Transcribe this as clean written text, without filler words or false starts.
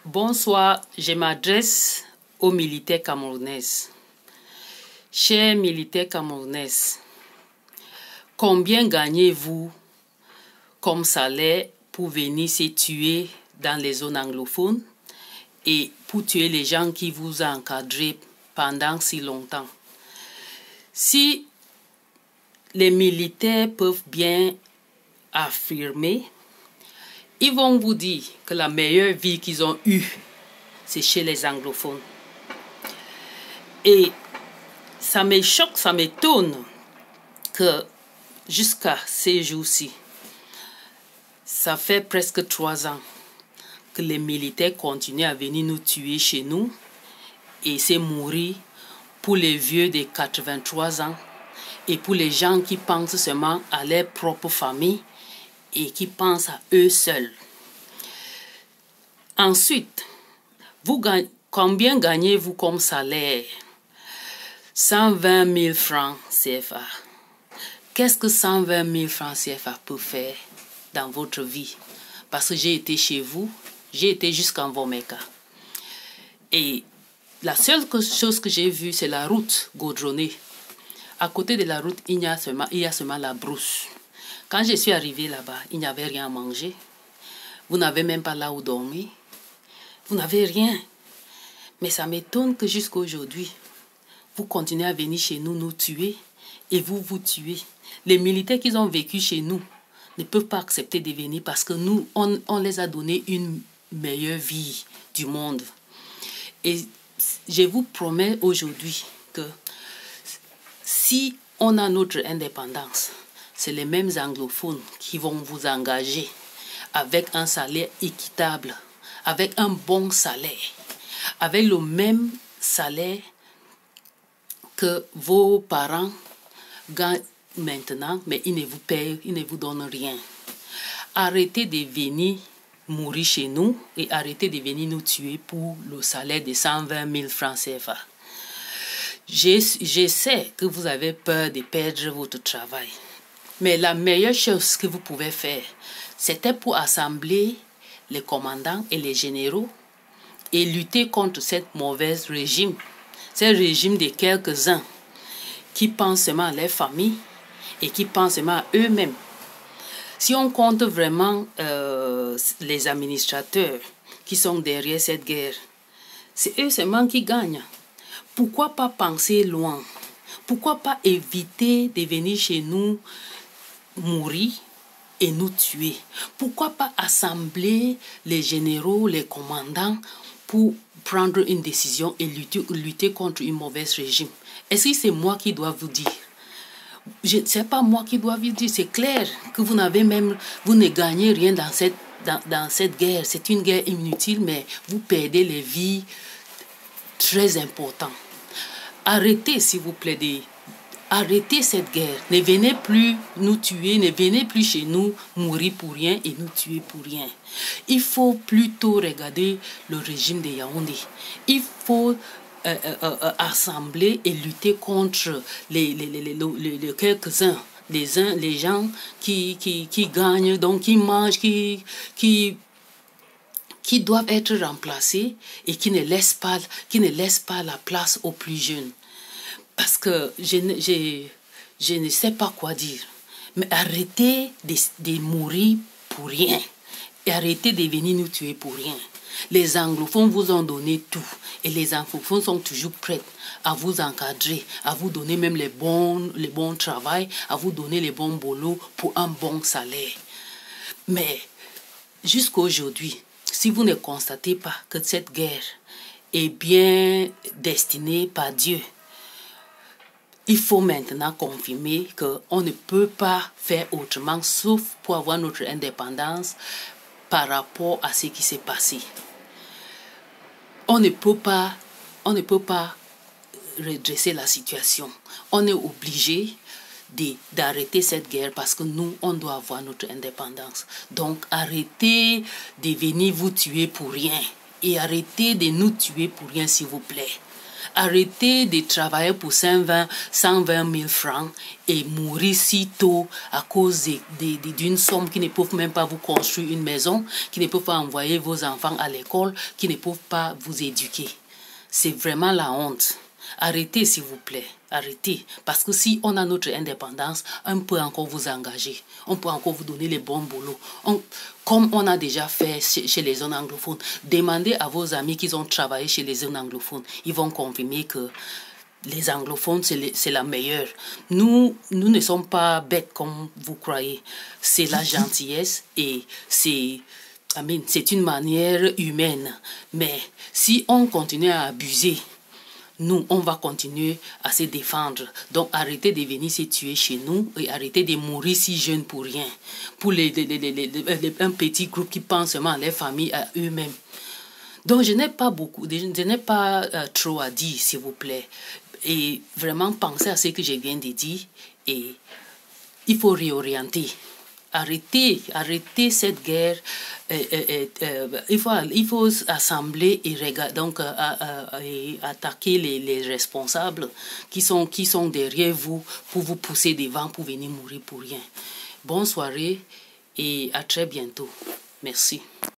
Bonsoir, je m'adresse aux militaires camerounaises. Chers militaires camerounaises, combien gagnez-vous comme salaire pour venir se tuer dans les zones anglophones et pour tuer les gens qui vous ont encadré pendant si longtemps? Si les militaires peuvent bien affirmer, ils vont vous dire que la meilleure vie qu'ils ont eue, c'est chez les anglophones. Et ça me choque, ça m'étonne que jusqu'à ces jours-ci, ça fait presque 3 ans que les militaires continuent à venir nous tuer chez nous et c'est mourir pour les vieux de 83 ans et pour les gens qui pensent seulement à leur propre famille et qui pensent à eux seuls. Ensuite, combien gagnez-vous comme salaire? 120 000 francs CFA. Qu'est-ce que 120 000 francs CFA peut faire dans votre vie? Parce que j'ai été chez vous, j'ai été jusqu'en Vomeka. Et la seule chose que j'ai vue, c'est la route goudronnée. À côté de la route, il y a seulement la brousse. Quand je suis arrivé là-bas, il n'y avait rien à manger. Vous n'avez même pas là où dormir. Vous n'avez rien. Mais ça m'étonne que jusqu'à aujourd'hui, vous continuez à venir chez nous, nous tuer. Et vous tuez. Les militaires qui ont vécu chez nous ne peuvent pas accepter de venir parce que nous, on les a donné une meilleure vie du monde. Et je vous promets aujourd'hui que si on a notre indépendance, c'est les mêmes anglophones qui vont vous engager avec un salaire équitable, avec un bon salaire, avec le même salaire que vos parents gagnent maintenant, mais ils ne vous payent, ils ne vous donnent rien. Arrêtez de venir mourir chez nous et arrêtez de venir nous tuer pour le salaire de 120 000 francs CFA. Je sais que vous avez peur de perdre votre travail. Mais la meilleure chose que vous pouvez faire, c'était pour assembler les commandants et les généraux et lutter contre cette mauvaise régime. Ce régime de quelques-uns qui pensent seulement à leur famille et qui pensent seulement à eux-mêmes. Si on compte vraiment les administrateurs qui sont derrière cette guerre, c'est eux seulement qui gagnent. Pourquoi pas penser loin? Pourquoi pas éviter de venir chez nous mourir et nous tuer? Pourquoi pas assembler les généraux, les commandants pour prendre une décision et lutter contre une mauvaise régime? Est-ce que c'est moi qui dois vous dire? C'est pas moi qui dois vous dire. C'est clair que vous ne gagnez rien dans cette guerre. C'est une guerre inutile, mais vous perdez les vies très importantes. Arrêtez, s'il vous plaît, arrêtez cette guerre. Ne venez plus nous tuer, ne venez plus chez nous mourir pour rien et nous tuer pour rien. Il faut plutôt regarder le régime de Yaoundé. Il faut assembler et lutter contre les quelques-uns, les gens qui gagnent, donc qui mangent, qui doivent être remplacés et qui ne laissent pas la place aux plus jeunes. Parce que je ne sais pas quoi dire. Mais arrêtez de mourir pour rien. Et arrêtez de venir nous tuer pour rien. Les anglophones vous ont donné tout. Et les anglophones sont toujours prêts à vous encadrer, à vous donner même les bons travail, à vous donner les bons boulots pour un bon salaire. Mais jusqu'à aujourd'hui, si vous ne constatez pas que cette guerre est bien destinée par Dieu, il faut maintenant confirmer qu'on ne peut pas faire autrement sauf pour avoir notre indépendance par rapport à ce qui s'est passé. On ne peut pas redresser la situation. On est obligé d'arrêter cette guerre parce que nous, on doit avoir notre indépendance. Donc, arrêtez de venir vous tuer pour rien et arrêtez de nous tuer pour rien, s'il vous plaît. Arrêtez de travailler pour 120 000 francs et mourir si tôt à cause d'une somme qui ne peuvent même pas vous construire une maison, qui ne peuvent pas envoyer vos enfants à l'école, qui ne peuvent pas vous éduquer. C'est vraiment la honte. Arrêtez, s'il vous plaît. Arrêtez. Parce que si on a notre indépendance, on peut encore vous engager. On peut encore vous donner les bons boulots. Comme on a déjà fait chez les zones anglophones. Demandez à vos amis qui ont travaillé chez les zones anglophones. Ils vont confirmer que les anglophones, c'est la meilleure. Nous ne sommes pas bêtes comme vous croyez. C'est la gentillesse et c'est une manière humaine. Mais si on continue à abuser, nous, on va continuer à se défendre. Donc, arrêtez de venir se tuer chez nous et arrêtez de mourir si jeunes pour rien. Pour un petit groupe qui pense seulement à leur famille, à eux-mêmes. Donc, je n'ai pas trop à dire, s'il vous plaît. Et vraiment, pensez à ce que je viens de dire et il faut réorienter. Arrêtez cette guerre. Il faut assembler et et attaquer les responsables qui sont derrière vous pour vous pousser devant pour venir mourir pour rien. Bonne soirée et à très bientôt. Merci.